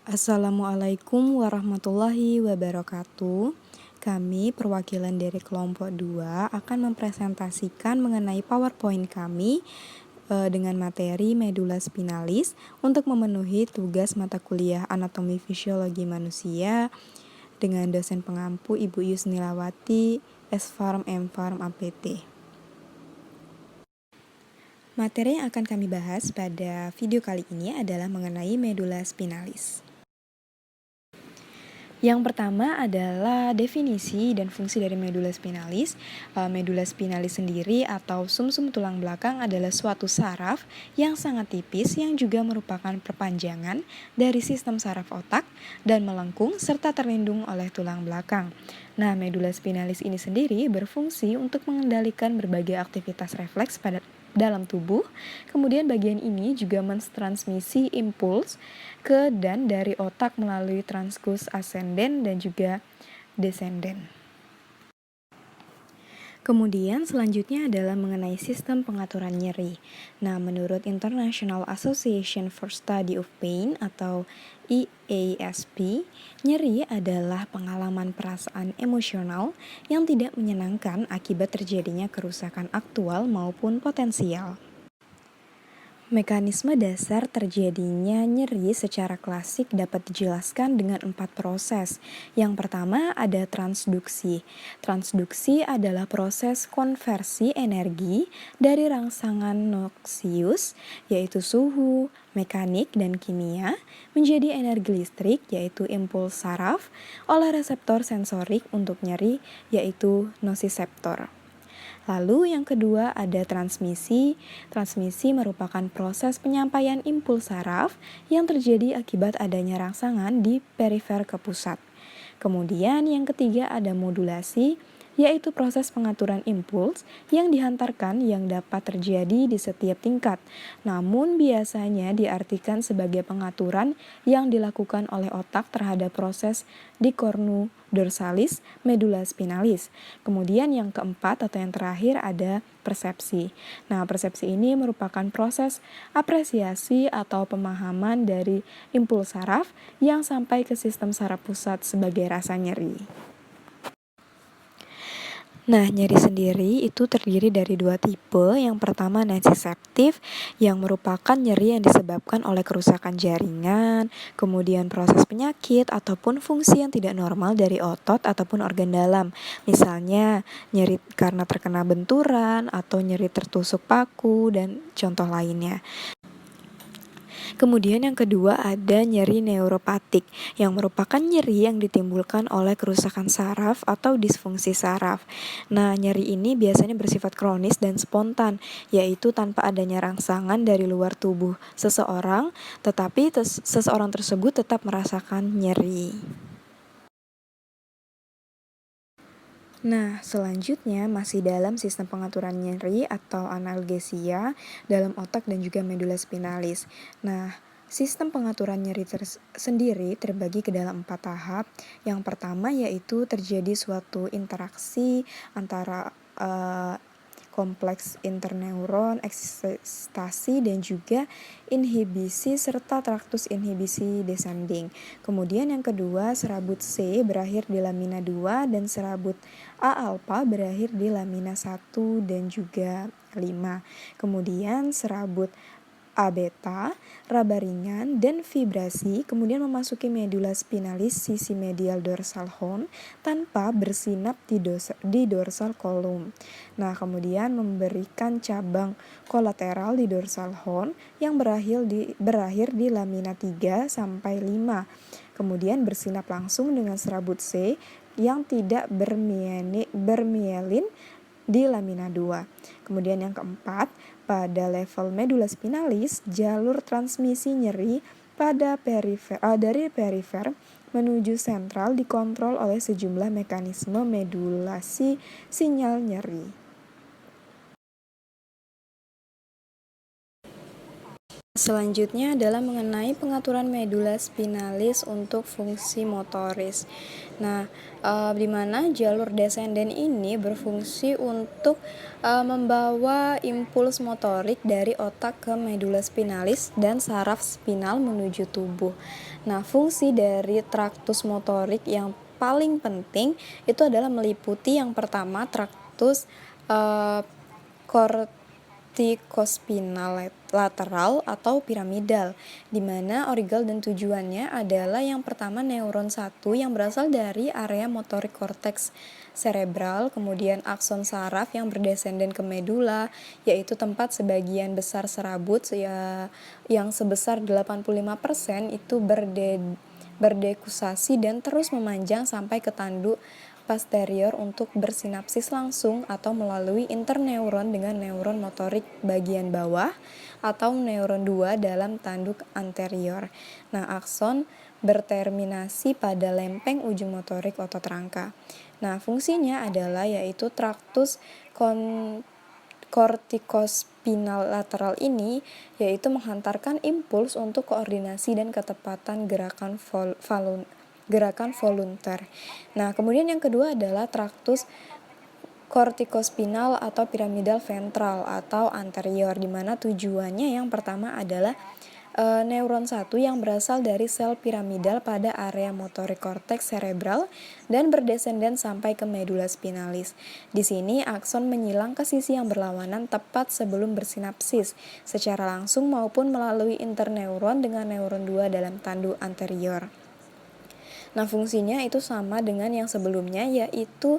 Assalamualaikum warahmatullahi wabarakatuh. Kami perwakilan dari kelompok 2 akan mempresentasikan mengenai PowerPoint kami dengan materi medula spinalis untuk memenuhi tugas mata kuliah Anatomi Fisiologi Manusia dengan dosen pengampu Ibu Yusnilawati, S.Farm, M.Farm, APT. Materi yang akan kami bahas pada video kali ini adalah mengenai medula spinalis. Yang pertama adalah definisi dan fungsi dari medula spinalis. Medula spinalis sendiri atau sumsum tulang belakang adalah suatu saraf yang sangat tipis yang juga merupakan perpanjangan dari sistem saraf otak dan melengkung serta terlindung oleh tulang belakang. Nah, medula spinalis ini sendiri berfungsi untuk mengendalikan berbagai aktivitas refleks pada dalam tubuh. Kemudian bagian ini juga mentransmisi impuls ke dan dari otak melalui transkus ascenden dan juga descenden. Kemudian selanjutnya adalah mengenai sistem pengaturan nyeri. Nah, menurut International Association for Study of Pain atau IASP, nyeri adalah pengalaman perasaan emosional yang tidak menyenangkan akibat terjadinya kerusakan aktual maupun potensial. Mekanisme dasar terjadinya nyeri secara klasik dapat dijelaskan dengan 4 proses. Yang pertama ada transduksi. Transduksi adalah proses konversi energi dari rangsangan noksius, yaitu suhu, mekanik, dan kimia, menjadi energi listrik, yaitu impuls saraf, oleh reseptor sensorik untuk nyeri, yaitu nosiseptor. Lalu yang kedua ada transmisi. Transmisi merupakan proses penyampaian impuls saraf yang terjadi akibat adanya rangsangan di perifer ke pusat. Kemudian yang ketiga ada modulasi, yaitu proses pengaturan impuls yang dihantarkan yang dapat terjadi di setiap tingkat, namun biasanya diartikan sebagai pengaturan yang dilakukan oleh otak terhadap proses di cornu dorsalis medula spinalis. Kemudian yang keempat atau yang terakhir ada persepsi. Nah, persepsi ini merupakan proses apresiasi atau pemahaman dari impuls saraf yang sampai ke sistem saraf pusat sebagai rasa nyeri. Nah, nyeri sendiri itu terdiri dari 2 tipe. Yang pertama nociceptif, yang merupakan nyeri yang disebabkan oleh kerusakan jaringan, kemudian proses penyakit ataupun fungsi yang tidak normal dari otot ataupun organ dalam. Misalnya, nyeri karena terkena benturan atau nyeri tertusuk paku dan contoh lainnya. Kemudian yang kedua ada nyeri neuropatik, yang merupakan nyeri yang ditimbulkan oleh kerusakan saraf atau disfungsi saraf. Nah, nyeri ini biasanya bersifat kronis dan spontan, yaitu tanpa adanya rangsangan dari luar tubuh seseorang, tetapi seseorang tersebut tetap merasakan nyeri. Nah, selanjutnya masih dalam sistem pengaturan nyeri atau analgesia dalam otak dan juga medula spinalis. Nah, sistem pengaturan nyeri sendiri terbagi ke dalam 4 tahap. Yang pertama yaitu terjadi suatu interaksi antara kompleks interneuron, ekstasi, dan juga inhibisi serta traktus inhibisi descending. Kemudian yang kedua, serabut C berakhir di lamina 2 dan serabut A alpha berakhir di lamina 1 dan juga 5. Kemudian serabut A beta, raba ringan, dan vibrasi kemudian memasuki medula spinalis sisi medial dorsal horn tanpa bersinap di dorsal column. Nah, kemudian memberikan cabang kolateral di dorsal horn yang berakhir di lamina 3 sampai 5. Kemudian bersinap langsung dengan serabut C yang tidak bermielin di lamina 2. Kemudian yang keempat, pada level medula spinalis, jalur transmisi nyeri pada dari perifer menuju sentral dikontrol oleh sejumlah mekanisme medulasi sinyal nyeri. Selanjutnya adalah mengenai pengaturan medula spinalis untuk fungsi motoris. Nah, di mana jalur descendens ini berfungsi untuk membawa impuls motorik dari otak ke medula spinalis dan saraf spinal menuju tubuh. Nah, fungsi dari traktus motorik yang paling penting itu adalah meliputi yang pertama traktus uh, kortikospinal lateral atau piramidal, di mana origal dan tujuannya adalah yang pertama neuron 1 yang berasal dari area motorik korteks cerebral, kemudian akson saraf yang berdesenden ke medula, yaitu tempat sebagian besar serabut ya, yang sebesar 85% itu berdekusasi dan terus memanjang sampai ke tanduk posterior untuk bersinapsis langsung atau melalui interneuron dengan neuron motorik bagian bawah atau neuron 2 dalam tanduk anterior. Nah, akson berterminasi pada lempeng ujung motorik otot rangka. Nah, fungsinya adalah yaitu traktus kortikospinal lateral ini yaitu menghantarkan impuls untuk koordinasi dan ketepatan gerakan volunter. Nah, kemudian yang kedua adalah traktus kortikospinal atau piramidal ventral atau anterior, di mana tujuannya yang pertama adalah neuron 1 yang berasal dari sel piramidal pada area motorik korteks cerebral dan berdesenden sampai ke medula spinalis. Di sini akson menyilang ke sisi yang berlawanan tepat sebelum bersinapsis, secara langsung maupun melalui interneuron dengan neuron 2 dalam tanduk anterior. Nah, fungsinya itu sama dengan yang sebelumnya, yaitu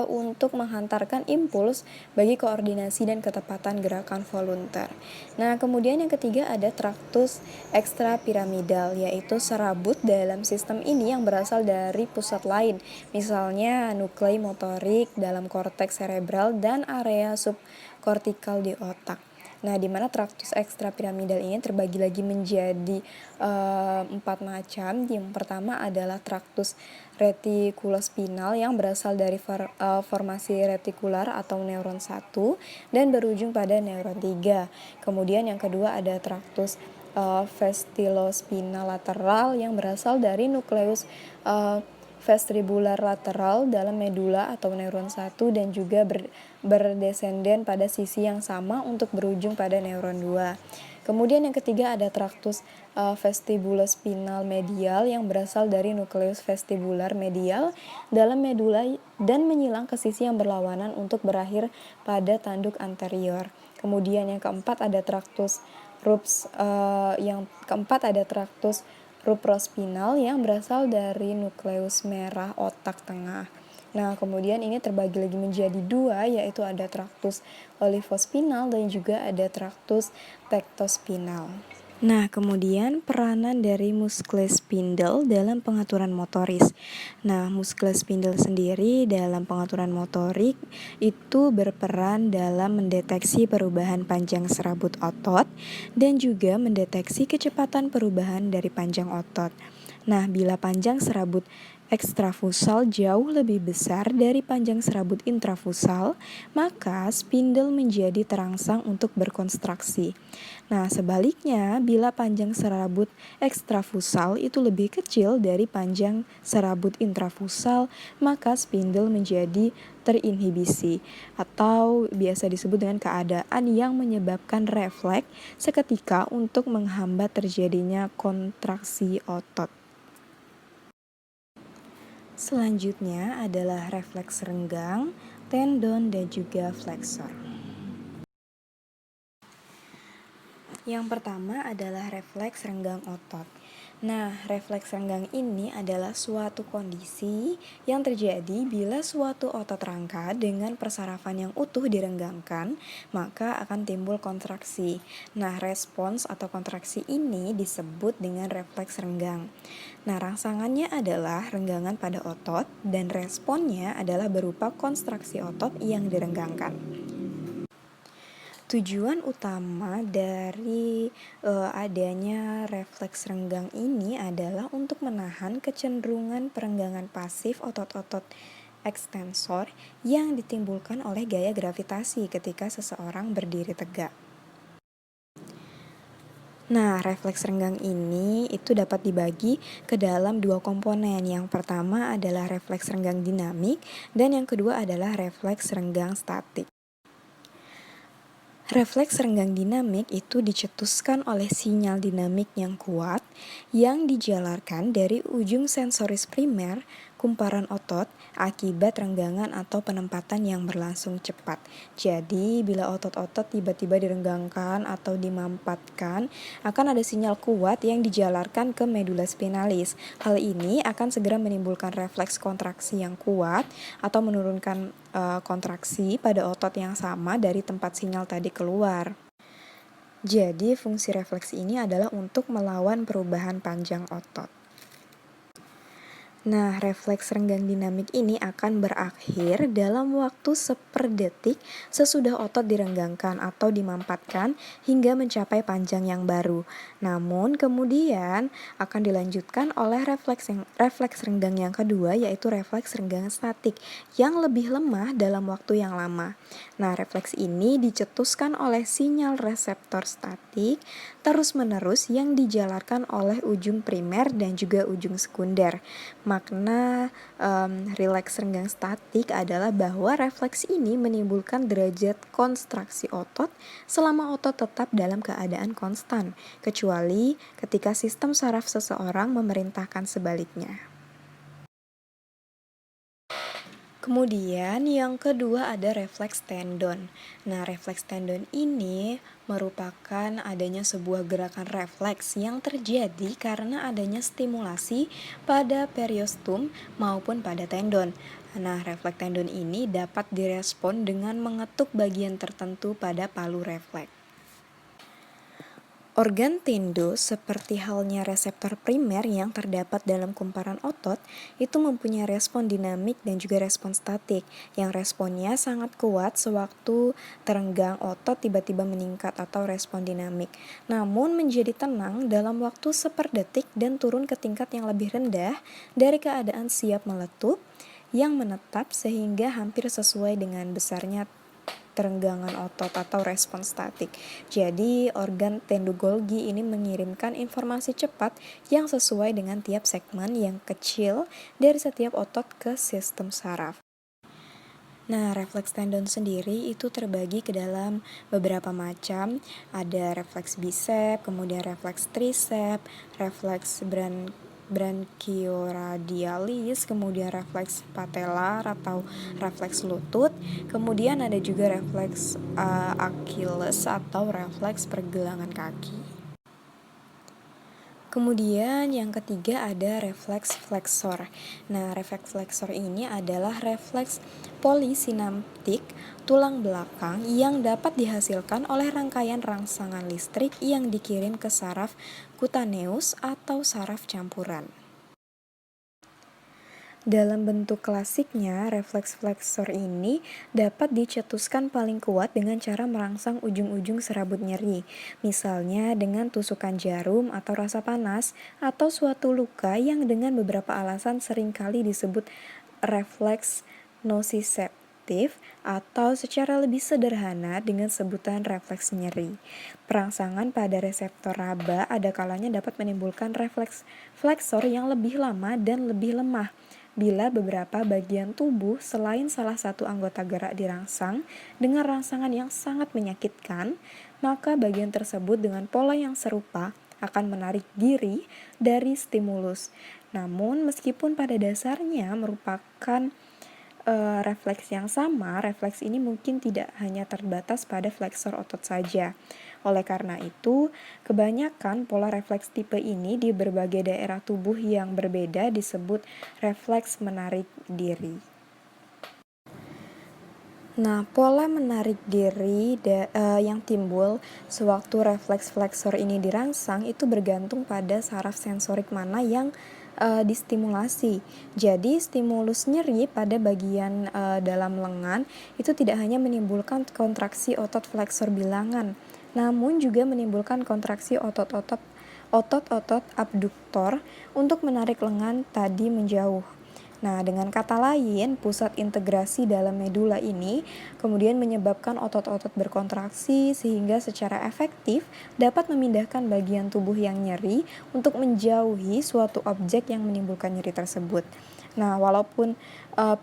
untuk menghantarkan impuls bagi koordinasi dan ketepatan gerakan volunter. Nah, kemudian yang ketiga ada traktus ekstrapiramidal, yaitu serabut dalam sistem ini yang berasal dari pusat lain, misalnya nuklei motorik dalam korteks cerebral dan area subkortikal di otak. Nah, di mana traktus ekstrapiramidal ini terbagi lagi menjadi 4 macam. Yang pertama adalah traktus retikulospinal yang berasal dari formasi retikular atau neuron 1 dan berujung pada neuron 3. Kemudian yang kedua ada traktus vestilospinal lateral yang berasal dari nukleus vestibular lateral dalam medula atau neuron 1 dan juga berdesenden pada sisi yang sama untuk berujung pada neuron 2. Kemudian yang ketiga ada traktus vestibulospinal medial yang berasal dari nukleus vestibular medial dalam medula dan menyilang ke sisi yang berlawanan untuk berakhir pada tanduk anterior. Kemudian yang keempat ada traktus ruprospinal yang berasal dari nukleus merah otak tengah. Nah, kemudian ini terbagi lagi menjadi 2, yaitu ada traktus olivospinal dan juga ada traktus tectospinal. Nah, kemudian peranan dari muscle spindle dalam pengaturan motoris. Nah, muscle spindle sendiri dalam pengaturan motorik itu berperan dalam mendeteksi perubahan panjang serabut otot dan juga mendeteksi kecepatan perubahan dari panjang otot. Nah, bila panjang serabut ekstrafusal jauh lebih besar dari panjang serabut intrafusal, maka spindle menjadi terangsang untuk berkontraksi. Nah, sebaliknya, bila panjang serabut ekstrafusal itu lebih kecil dari panjang serabut intrafusal, maka spindle menjadi terinhibisi atau biasa disebut dengan keadaan yang menyebabkan refleks seketika untuk menghambat terjadinya kontraksi otot. Selanjutnya adalah refleks renggang, tendon, dan juga flexor. Yang pertama adalah refleks renggang otot. Nah, refleks renggang ini adalah suatu kondisi yang terjadi bila suatu otot rangka dengan persarafan yang utuh direnggangkan, maka akan timbul kontraksi. Nah, respons atau kontraksi ini disebut dengan refleks renggang. Nah, rangsangannya adalah renggangan pada otot dan responnya adalah berupa kontraksi otot yang direnggangkan. Tujuan utama dari adanya refleks renggang ini adalah untuk menahan kecenderungan perenggangan pasif otot-otot ekstensor yang ditimbulkan oleh gaya gravitasi ketika seseorang berdiri tegak. Nah, refleks renggang ini itu dapat dibagi ke dalam dua komponen. Yang pertama adalah refleks renggang dinamik dan yang kedua adalah refleks renggang statik. Refleks renggang dinamik itu dicetuskan oleh sinyal dinamik yang kuat yang dijalarkan dari ujung sensoris primer, kumparan otot, akibat renggangan atau penempatan yang berlangsung cepat. Jadi, bila otot-otot tiba-tiba direnggangkan atau dimampatkan, akan ada sinyal kuat yang dijalarkan ke medula spinalis. Hal ini akan segera menimbulkan refleks kontraksi yang kuat atau menurunkan kontraksi pada otot yang sama dari tempat sinyal tadi keluar. Jadi, fungsi refleks ini adalah untuk melawan perubahan panjang otot. Nah, refleks renggang dinamik ini akan berakhir dalam waktu seperdetik sesudah otot direnggangkan atau dimampatkan hingga mencapai panjang yang baru. Namun, kemudian akan dilanjutkan oleh refleks renggang yang kedua, yaitu refleks renggang statik yang lebih lemah dalam waktu yang lama. Nah, refleks ini dicetuskan oleh sinyal reseptor statik terus-menerus yang dijalarkan oleh ujung primer dan juga ujung sekunder. Makna rileks renggang statik adalah bahwa refleks ini menimbulkan derajat kontraksi otot selama otot tetap dalam keadaan konstan, kecuali ketika sistem saraf seseorang memerintahkan sebaliknya. Kemudian yang kedua ada refleks tendon. Nah, refleks tendon ini merupakan adanya sebuah gerakan refleks yang terjadi karena adanya stimulasi pada periostum maupun pada tendon. Nah, refleks tendon ini dapat direspon dengan mengetuk bagian tertentu pada palu refleks. Organ tendo, seperti halnya reseptor primer yang terdapat dalam kumparan otot, itu mempunyai respon dinamik dan juga respon statik, yang responnya sangat kuat sewaktu terenggang otot tiba-tiba meningkat atau respon dinamik. Namun menjadi tenang dalam waktu seperdetik dan turun ke tingkat yang lebih rendah dari keadaan siap meletup yang menetap sehingga hampir sesuai dengan besarnya terenggangan otot atau respon statik. Jadi, organ tendo Golgi ini mengirimkan informasi cepat yang sesuai dengan tiap segmen yang kecil dari setiap otot ke sistem saraf. Nah, refleks tendon sendiri itu terbagi ke dalam beberapa macam. Ada refleks bisep, kemudian refleks trisep, refleks branchioradialis, kemudian refleks patellar atau refleks lutut, kemudian ada juga refleks Achilles atau refleks pergelangan kaki. Kemudian yang ketiga ada refleks flexor. Nah, refleks flexor ini adalah refleks polisinaptik tulang belakang yang dapat dihasilkan oleh rangkaian rangsangan listrik yang dikirim ke saraf kutaneus atau saraf campuran. Dalam bentuk klasiknya, refleks flexor ini dapat dicetuskan paling kuat dengan cara merangsang ujung-ujung serabut nyeri, misalnya dengan tusukan jarum atau rasa panas, atau suatu luka yang dengan beberapa alasan seringkali disebut refleks nociceptif atau secara lebih sederhana dengan sebutan refleks nyeri. Perangsangan pada reseptor raba ada kalanya dapat menimbulkan refleks flexor yang lebih lama dan lebih lemah. Bila beberapa bagian tubuh selain salah satu anggota gerak dirangsang dengan rangsangan yang sangat menyakitkan, maka bagian tersebut dengan pola yang serupa akan menarik diri dari stimulus. Namun meskipun pada dasarnya merupakan refleks yang sama, refleks ini mungkin tidak hanya terbatas pada flexor otot saja. Oleh karena itu, kebanyakan pola refleks tipe ini di berbagai daerah tubuh yang berbeda disebut refleks menarik diri. Nah, pola menarik diri yang timbul sewaktu refleks flexor ini dirangsang itu bergantung pada saraf sensorik mana yang distimulasi. Jadi, stimulus nyeri pada bagian dalam lengan itu tidak hanya menimbulkan kontraksi otot flexor bilangan, namun juga menimbulkan kontraksi otot-otot abduktor untuk menarik lengan tadi menjauh. Nah, dengan kata lain, pusat integrasi dalam medula ini kemudian menyebabkan otot-otot berkontraksi sehingga secara efektif dapat memindahkan bagian tubuh yang nyeri untuk menjauhi suatu objek yang menimbulkan nyeri tersebut. Nah, walaupun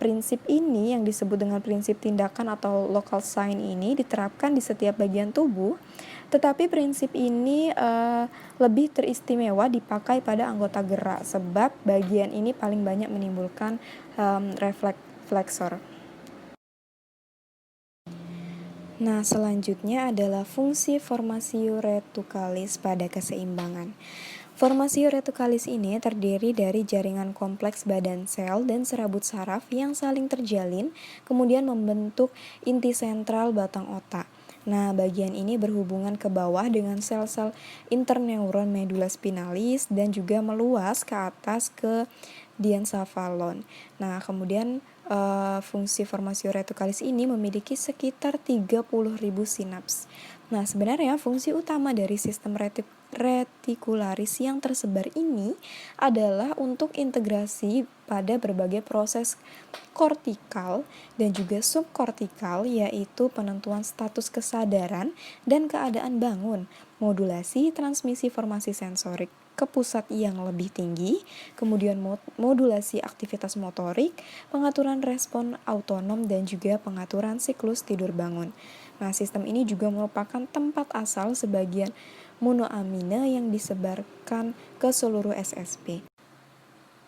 prinsip ini yang disebut dengan prinsip tindakan atau local sign ini diterapkan di setiap bagian tubuh, tetapi prinsip ini lebih teristimewa dipakai pada anggota gerak sebab bagian ini paling banyak menimbulkan refleks flexor. Nah, selanjutnya adalah fungsi formatio reticulis pada keseimbangan. Formatio reticulis ini terdiri dari jaringan kompleks badan sel dan serabut saraf yang saling terjalin, kemudian membentuk inti sentral batang otak. Nah, bagian ini berhubungan ke bawah dengan sel-sel interneuron medula spinalis dan juga meluas ke atas ke diencephalon. Nah, kemudian fungsi formatio reticulis ini memiliki sekitar 30.000 sinaps. Nah, sebenarnya fungsi utama dari sistem retikularis yang tersebar ini adalah untuk integrasi pada berbagai proses kortikal dan juga subkortikal, yaitu penentuan status kesadaran dan keadaan bangun, modulasi transmisi informasi sensorik ke pusat yang lebih tinggi, kemudian modulasi aktivitas motorik, pengaturan respon autonom, dan juga pengaturan siklus tidur bangun. Nah, sistem ini juga merupakan tempat asal sebagian monoamine yang disebarkan ke seluruh SSP.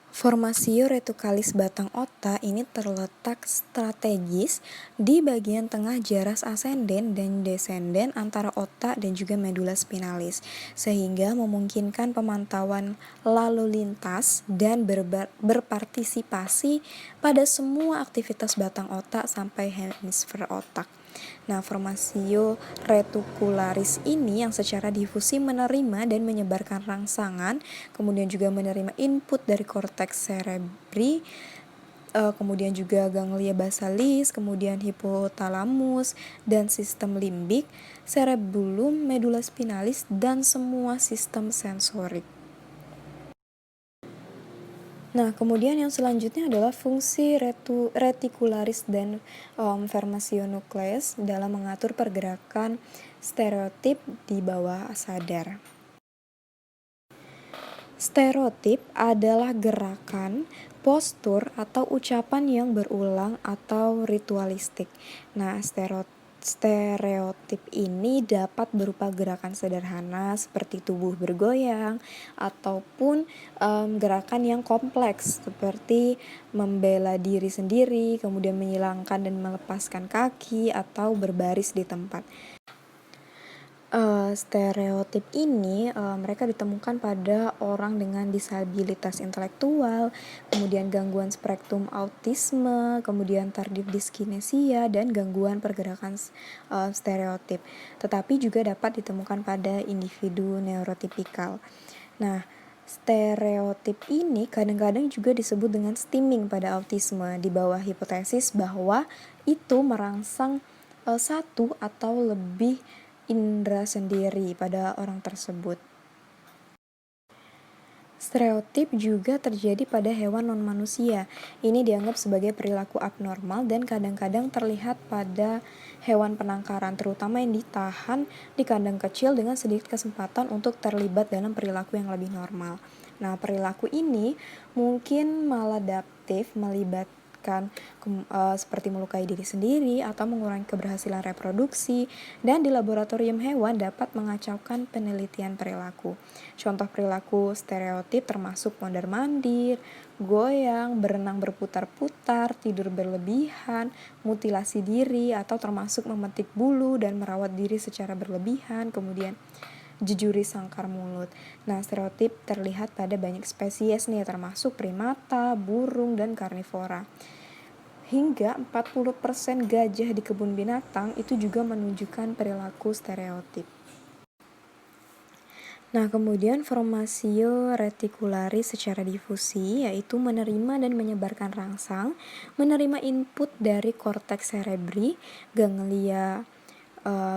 Formatio reticulis batang otak ini terletak strategis di bagian tengah jaras ascenden dan descenden antara otak dan juga medula spinalis, sehingga memungkinkan pemantauan lalu lintas dan berpartisipasi pada semua aktivitas batang otak sampai hemisfer otak. Nah, formatio reticularis ini yang secara difusi menerima dan menyebarkan rangsangan, kemudian juga menerima input dari korteks cerebri, kemudian juga ganglia basalis, kemudian hipotalamus, dan sistem limbik, cerebellum, medula spinalis, dan semua sistem sensorik. Nah, kemudian yang selanjutnya adalah fungsi reticularis dan formatio nucleus dalam mengatur pergerakan stereotip di bawah sadar. Stereotip adalah gerakan, postur, atau ucapan yang berulang atau ritualistik. Nah, stereotip ini dapat berupa gerakan sederhana seperti tubuh bergoyang ataupun gerakan yang kompleks seperti membela diri sendiri, kemudian menyilangkan dan melepaskan kaki atau berbaris di tempat. Stereotip ini mereka ditemukan pada orang dengan disabilitas intelektual, kemudian gangguan spektrum autisme, kemudian tardif diskinesia, dan gangguan pergerakan stereotip. Tetapi juga dapat ditemukan pada individu neurotipikal. Nah, stereotip ini kadang-kadang juga disebut dengan stimming pada autisme di bawah hipotesis bahwa itu merangsang satu atau lebih indera sendiri pada orang tersebut. Stereotip juga terjadi pada hewan non-manusia. Ini dianggap sebagai perilaku abnormal dan kadang-kadang terlihat pada hewan penangkaran, terutama yang ditahan di kandang kecil dengan sedikit kesempatan untuk terlibat dalam perilaku yang lebih normal. Nah, perilaku ini mungkin maladaptif, melibatkan seperti melukai diri sendiri atau mengurangi keberhasilan reproduksi, dan di laboratorium hewan dapat mengacaukan penelitian perilaku. Contoh perilaku stereotip termasuk mondar-mandir, goyang, berenang berputar-putar, tidur berlebihan, mutilasi diri, atau termasuk memetik bulu dan merawat diri secara berlebihan, kemudian jejuri sangkar mulut. Nah, stereotip terlihat pada banyak spesies nih, termasuk primata, burung, dan karnivora. Hingga 40% gajah di kebun binatang itu juga menunjukkan perilaku stereotip. Nah, kemudian formatio reticularis secara difusi yaitu menerima dan menyebarkan rangsang, menerima input dari korteks cerebri, ganglia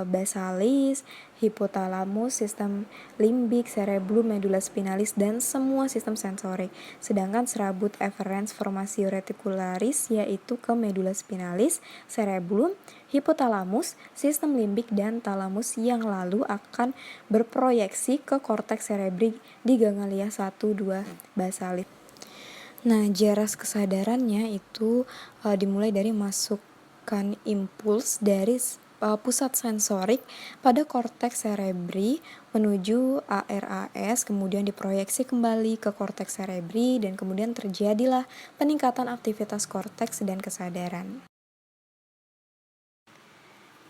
basalis, hipotalamus, sistem limbik, cerebellum, medula spinalis, dan semua sistem sensorik. Sedangkan serabut efferents formatio reticularis yaitu ke medula spinalis, cerebellum, hipotalamus, sistem limbik, dan talamus yang lalu akan berproyeksi ke korteks cerebri di ganglia 1, 2 basalis. Nah, jaras kesadarannya itu dimulai dari masukkan impuls dari pusat sensorik pada korteks cerebri menuju ARAS, kemudian diproyeksi kembali ke korteks cerebri, dan kemudian terjadilah peningkatan aktivitas korteks dan kesadaran.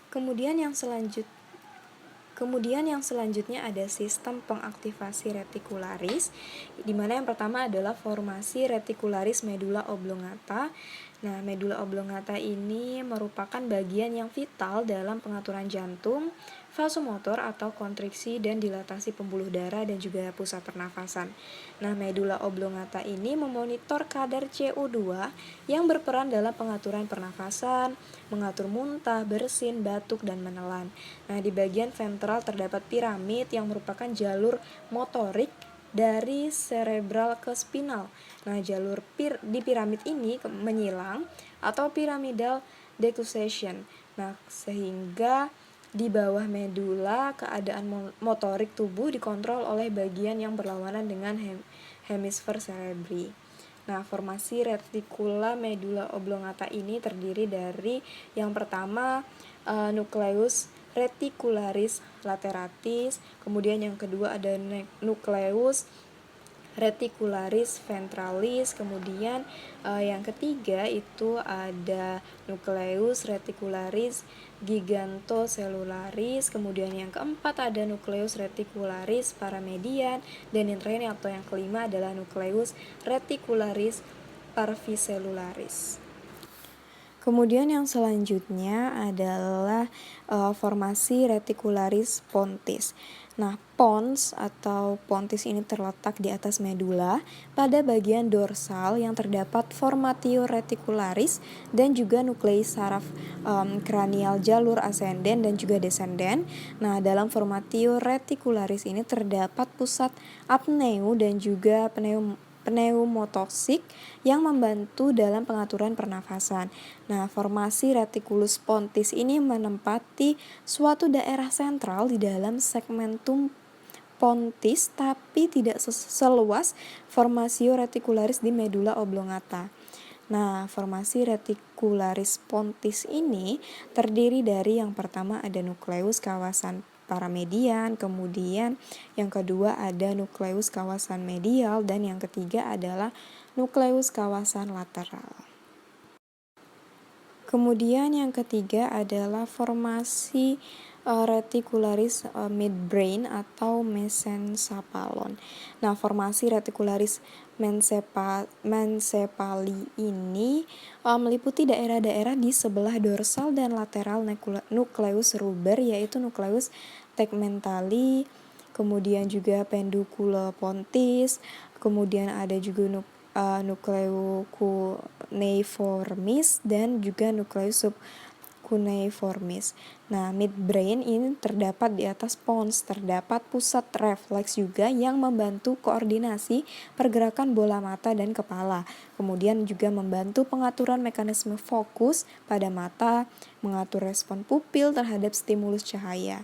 Kemudian yang selanjutnya ada sistem pengaktifasi retikularis, di mana yang pertama adalah formasi retikularis medula oblongata. Nah, medula oblongata ini merupakan bagian yang vital dalam pengaturan jantung, vasomotor atau kontriksi dan dilatasi pembuluh darah dan juga pusat pernafasan. Nah, medula oblongata ini memonitor kadar CO2 yang berperan dalam pengaturan pernafasan, mengatur muntah, bersin, batuk, dan menelan. Nah, di bagian ventral terdapat piramid yang merupakan jalur motorik dari cerebral ke spinal. Nah, jalur di piramid ini menyilang atau pyramidal decussation. Nah, sehingga di bawah medula keadaan motorik tubuh dikontrol oleh bagian yang berlawanan dengan hemisfer cerebri. Nah, formasi reticula medula oblongata ini terdiri dari yang pertama nucleus reticularis lateralis, kemudian yang kedua ada nucleus reticularis ventralis, kemudian yang ketiga itu ada nucleus reticularis gigantocelularis, kemudian yang keempat ada nucleus reticularis paramedian, dan yang terakhir atau yang kelima adalah nucleus reticularis parvicelularis. Kemudian yang selanjutnya adalah formasi reticularis pontis. Nah, pons atau pontis ini terletak di atas medula pada bagian dorsal yang terdapat formatio reticularis dan juga nuklei saraf kranial jalur ascenden dan juga descenden. Nah, dalam formatio reticularis ini terdapat pusat apneu dan juga pneumotoksik yang membantu dalam pengaturan pernafasan. Nah, formasi reticulus pontis ini menempati suatu daerah sentral di dalam segmentum pontis tapi tidak seluas formasio reticularis di medula oblongata. Nah, formasi reticularis pontis ini terdiri dari yang pertama ada nukleus kawasan paramedian, kemudian yang kedua ada nukleus kawasan medial, dan yang ketiga adalah nukleus kawasan lateral. Kemudian yang ketiga adalah formasi reticularis midbrain atau mesencephalon. Nah, formasi reticularis mesencepali ini meliputi daerah-daerah di sebelah dorsal dan lateral nukleus ruber, yaitu nukleus tegmentali, kemudian juga pendukula pontis, kemudian ada juga nucleus cuneiformis dan juga nukleus subcuneiformis. Nah, midbrain ini terdapat di atas pons, terdapat pusat refleks juga yang membantu koordinasi pergerakan bola mata dan kepala. Kemudian juga membantu pengaturan mekanisme fokus pada mata, mengatur respon pupil terhadap stimulus cahaya.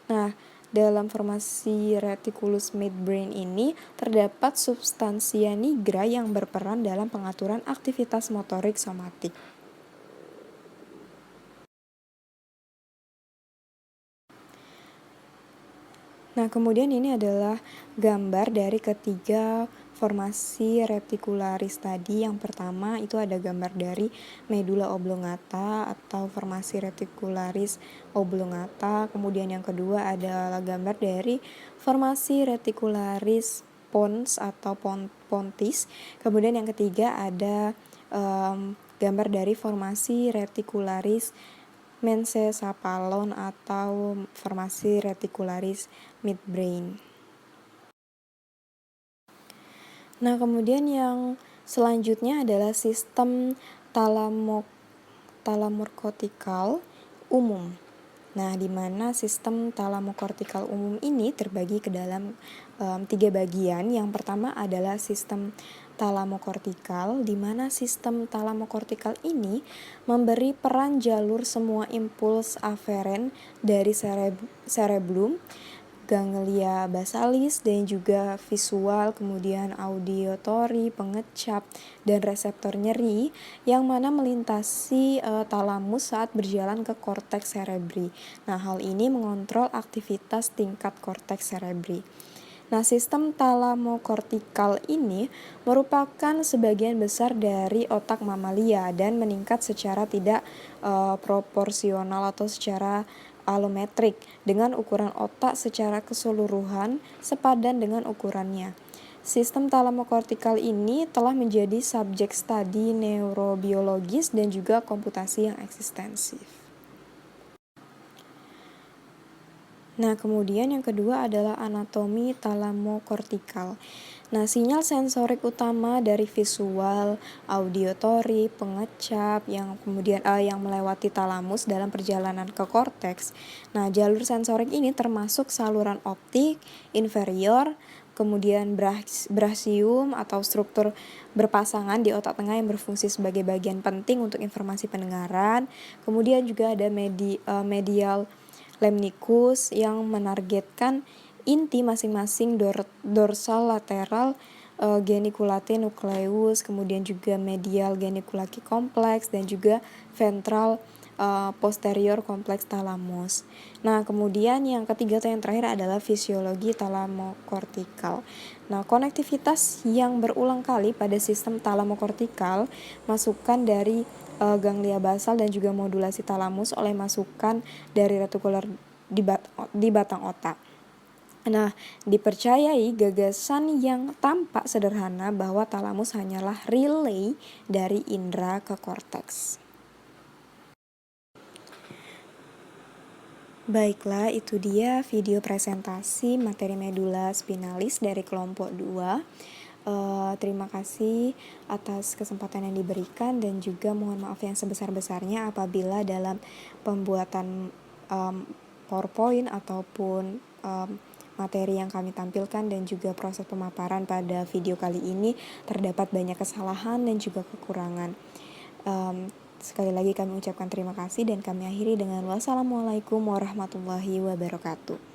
Nah, dalam formasi reticulus midbrain ini terdapat substansia nigra yang berperan dalam pengaturan aktivitas motorik somatik. Nah, kemudian ini adalah gambar dari ketiga formasi reticularis tadi. Yang pertama itu ada gambar dari medula oblongata atau formasi reticularis oblongata. Kemudian yang kedua adalah gambar dari formasi reticularis pons atau pontis. Kemudian yang ketiga ada gambar dari formasi reticularis mesencephalon atau formasi reticularis midbrain. Nah, kemudian yang selanjutnya adalah sistem talamorkortikal umum. Nah, di mana sistem talamokortikal umum ini terbagi ke dalam 3 bagian. Yang pertama adalah sistem talamokortikal, di mana sistem talamokortikal ini memberi peran jalur semua impuls aferen dari cerebellum, ganglia basalis, dan juga visual, kemudian auditory, pengecap, dan reseptor nyeri yang mana melintasi talamus saat berjalan ke korteks cerebri. Nah, hal ini mengontrol aktivitas tingkat korteks cerebri. Nah, sistem talamokortikal ini merupakan sebagian besar dari otak mamalia dan meningkat secara tidak proporsional atau secara alometrik dengan ukuran otak secara keseluruhan sepadan dengan ukurannya. Sistem talamokortikal ini telah menjadi subjek studi neurobiologis dan juga komputasi yang ekstensif. Nah, kemudian yang kedua adalah anatomi talamokortikal. Nah, sinyal sensorik utama dari visual, auditory, pengecap yang kemudian yang melewati talamus dalam perjalanan ke korteks. Nah, jalur sensorik ini termasuk saluran optik inferior, kemudian brasium atau struktur berpasangan di otak tengah yang berfungsi sebagai bagian penting untuk informasi pendengaran. Kemudian juga ada medial lemnicus yang menargetkan inti masing-masing dorsal lateral geniculate nucleus, kemudian juga medial geniculate kompleks, dan juga ventral posterior kompleks talamus. Nah, kemudian yang ketiga atau yang terakhir adalah fisiologi talamokortikal. Nah, konektivitas yang berulang kali pada sistem talamokortikal, masukan dari ganglia basal dan juga modulasi talamus oleh masukan dari retikuler di batang otak. Nah, dipercayai gagasan yang tampak sederhana bahwa talamus hanyalah relay dari indera ke korteks. Baiklah, itu dia video presentasi materi medula spinalis dari kelompok 2. Terima kasih atas kesempatan yang diberikan dan juga mohon maaf yang sebesar-besarnya apabila dalam pembuatan PowerPoint ataupun materi yang kami tampilkan dan juga proses pemaparan pada video kali ini terdapat banyak kesalahan dan juga kekurangan. Sekali lagi kami ucapkan terima kasih dan kami akhiri dengan wassalamualaikum warahmatullahi wabarakatuh.